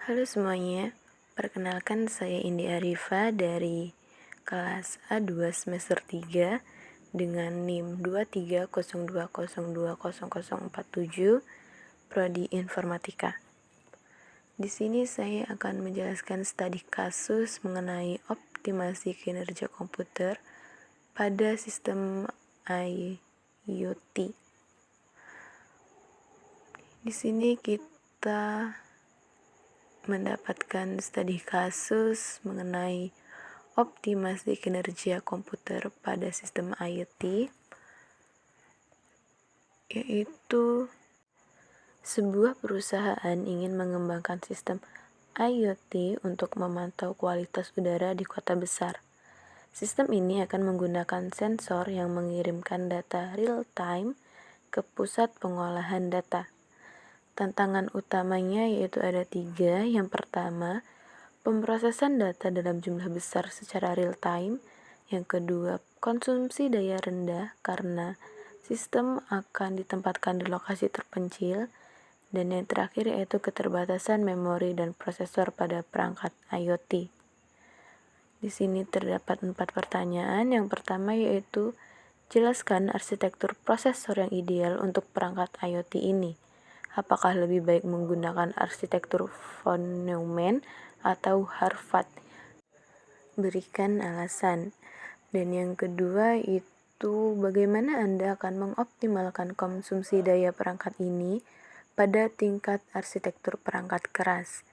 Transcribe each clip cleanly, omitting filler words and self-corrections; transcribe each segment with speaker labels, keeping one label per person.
Speaker 1: Halo semuanya, perkenalkan saya Indi Arifa dari kelas A2 semester 3 dengan NIM 2302002047 Prodi Informatika. Di sini saya akan menjelaskan studi kasus mengenai optimasi kinerja komputer pada sistem IoT. Di sini kita mendapatkan studi kasus mengenai optimasi kinerja komputer pada sistem IoT, yaitu sebuah perusahaan ingin mengembangkan sistem IoT untuk memantau kualitas udara di kota besar. Sistem ini akan menggunakan sensor yang mengirimkan data real-time ke pusat pengolahan data. Tantangan utamanya yaitu ada 3. Yang pertama, pemrosesan data dalam jumlah besar secara real-time. Yang kedua, konsumsi daya rendah karena sistem akan ditempatkan di lokasi terpencil. Dan yang terakhir yaitu keterbatasan memori dan prosesor pada perangkat IoT. Di sini terdapat 4 pertanyaan. Yang pertama yaitu, jelaskan arsitektur prosesor yang ideal untuk perangkat IoT ini. Apakah lebih baik menggunakan arsitektur von Neumann atau Harvard? Berikan alasan. Dan yang kedua itu, bagaimana Anda akan mengoptimalkan konsumsi daya perangkat ini pada tingkat arsitektur perangkat keras?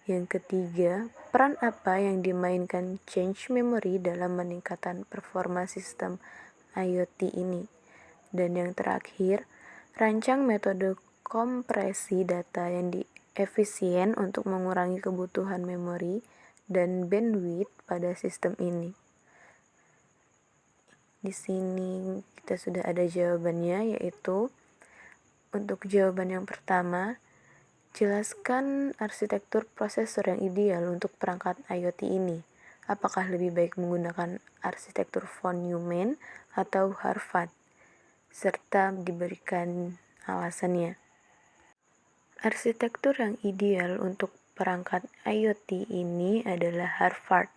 Speaker 1: Yang ketiga, peran apa yang dimainkan change memory dalam meningkatkan performa sistem IoT ini? Dan yang terakhir, rancang metode kompresi data yang efisien untuk mengurangi kebutuhan memori dan bandwidth pada sistem ini. Di sini kita sudah ada jawabannya, yaitu untuk jawaban yang pertama, jelaskan arsitektur prosesor yang ideal untuk perangkat IoT ini. Apakah lebih baik menggunakan arsitektur von Neumann atau Harvard? Serta diberikan alasannya. Arsitektur yang ideal untuk perangkat IoT ini adalah Harvard,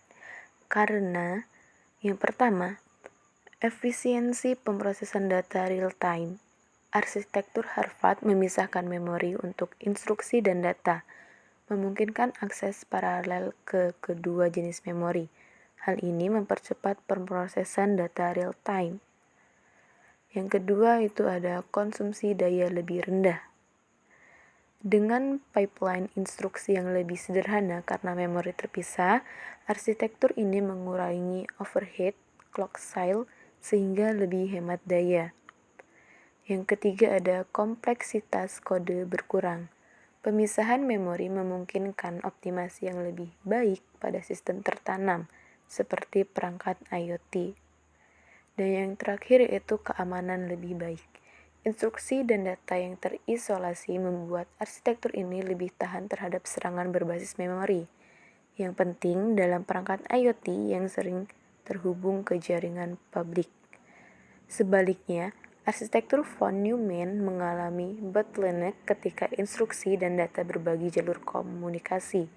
Speaker 1: karena yang pertama, efisiensi pemrosesan data real-time. Arsitektur Harvard memisahkan memori untuk instruksi dan data, memungkinkan akses paralel ke kedua jenis memori. Hal ini mempercepat pemrosesan data real-time. Yang kedua itu ada konsumsi daya lebih rendah. Dengan pipeline instruksi yang lebih sederhana karena memori terpisah, arsitektur ini mengurangi overhead clock cycle sehingga lebih hemat daya. Yang ketiga ada kompleksitas kode berkurang. Pemisahan memori memungkinkan optimasi yang lebih baik pada sistem tertanam, seperti perangkat IoT. Dan yang terakhir yaitu keamanan lebih baik. Instruksi dan data yang terisolasi membuat arsitektur ini lebih tahan terhadap serangan berbasis memori. Yang penting dalam perangkat IoT yang sering terhubung ke jaringan publik. Sebaliknya, arsitektur von Neumann mengalami bottleneck ketika instruksi dan data berbagi jalur komunikasi,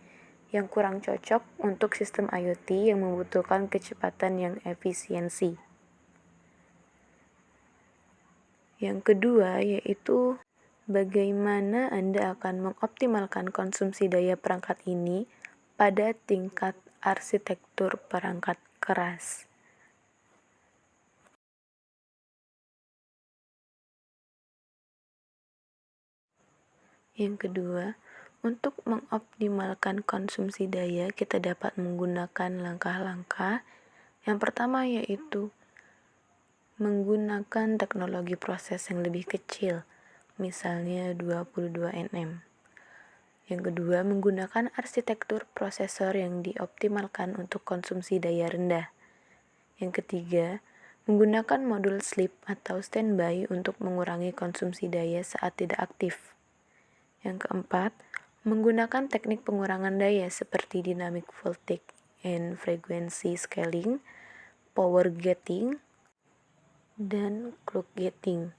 Speaker 1: yang kurang cocok untuk sistem IoT yang membutuhkan kecepatan yang efisiensi. Yang kedua yaitu, bagaimana Anda akan mengoptimalkan konsumsi daya perangkat ini pada tingkat arsitektur perangkat keras. Yang kedua, untuk mengoptimalkan konsumsi daya, kita dapat menggunakan langkah-langkah. Yang pertama yaitu menggunakan teknologi proses yang lebih kecil, misalnya 22 nm. Yang kedua, menggunakan arsitektur prosesor yang dioptimalkan untuk konsumsi daya rendah. Yang ketiga, menggunakan modul sleep atau standby untuk mengurangi konsumsi daya saat tidak aktif. Yang keempat, menggunakan teknik pengurangan daya seperti dynamic voltage and frequency scaling, power gating, dan clock gating.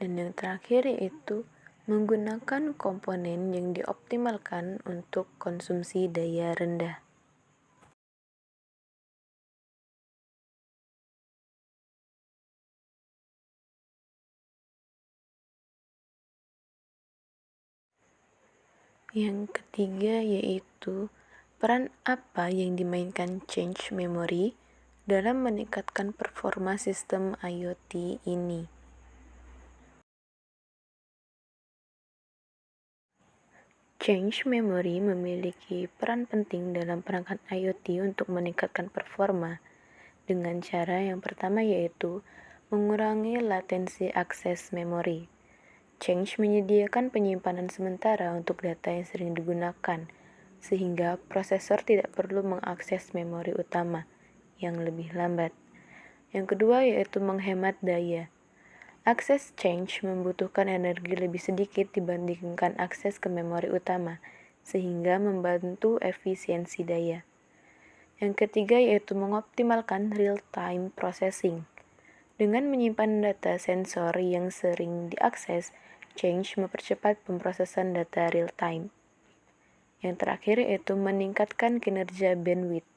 Speaker 1: Dan yang terakhir yaitu Menggunakan komponen yang dioptimalkan untuk konsumsi daya rendah. Yang ketiga yaitu peran apa yang dimainkan change memory dalam meningkatkan performa sistem IoT ini. Change memory memiliki peran penting dalam perangkat IoT untuk meningkatkan performa dengan cara yang pertama yaitu mengurangi latensi akses memori. Change menyediakan penyimpanan sementara untuk data yang sering digunakan, sehingga prosesor tidak perlu mengakses memori utama yang lebih lambat. Yang kedua yaitu menghemat daya. Akses change membutuhkan energi lebih sedikit dibandingkan akses ke memori utama, sehingga membantu efisiensi daya. Yang ketiga yaitu mengoptimalkan real-time processing. Dengan menyimpan data sensor yang sering diakses, change mempercepat pemrosesan data real-time. Yang terakhir yaitu meningkatkan kinerja bandwidth.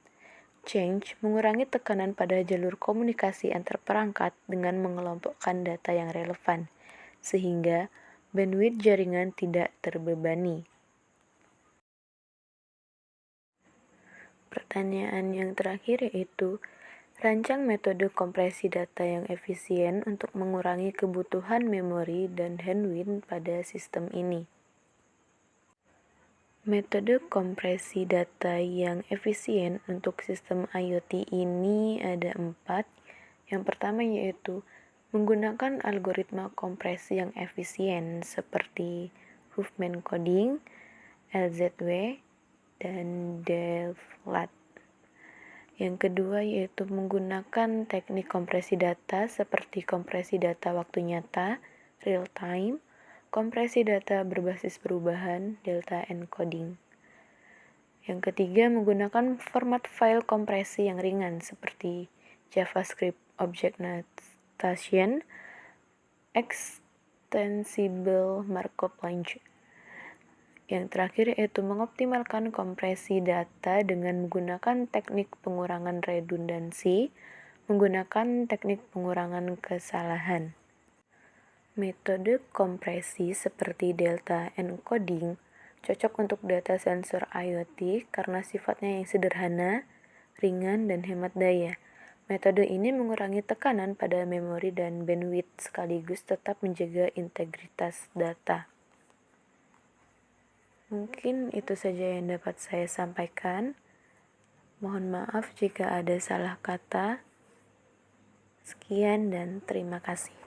Speaker 1: Change mengurangi tekanan pada jalur komunikasi antar perangkat dengan mengelompokkan data yang relevan, sehingga bandwidth jaringan tidak terbebani. Pertanyaan yang terakhir yaitu, rancang metode kompresi data yang efisien untuk mengurangi kebutuhan memori dan bandwidth pada sistem ini. Metode kompresi data yang efisien untuk sistem IoT ini ada 4. Yang pertama yaitu menggunakan algoritma kompresi yang efisien seperti Huffman coding, LZW, dan Delft. Yang kedua yaitu menggunakan teknik kompresi data seperti kompresi data waktu nyata, real time, kompresi data berbasis perubahan, delta encoding. Yang ketiga menggunakan format file kompresi yang ringan seperti JavaScript Object Notation, Extensible Markup Language. Yang terakhir yaitu mengoptimalkan kompresi data dengan menggunakan teknik pengurangan redundansi, menggunakan teknik pengurangan kesalahan. Metode kompresi seperti delta encoding cocok untuk data sensor IoT karena sifatnya yang sederhana, ringan, dan hemat daya. Metode ini mengurangi tekanan pada memori dan bandwidth sekaligus tetap menjaga integritas data. Mungkin itu saja yang dapat saya sampaikan. Mohon maaf jika ada salah kata. Sekian dan terima kasih.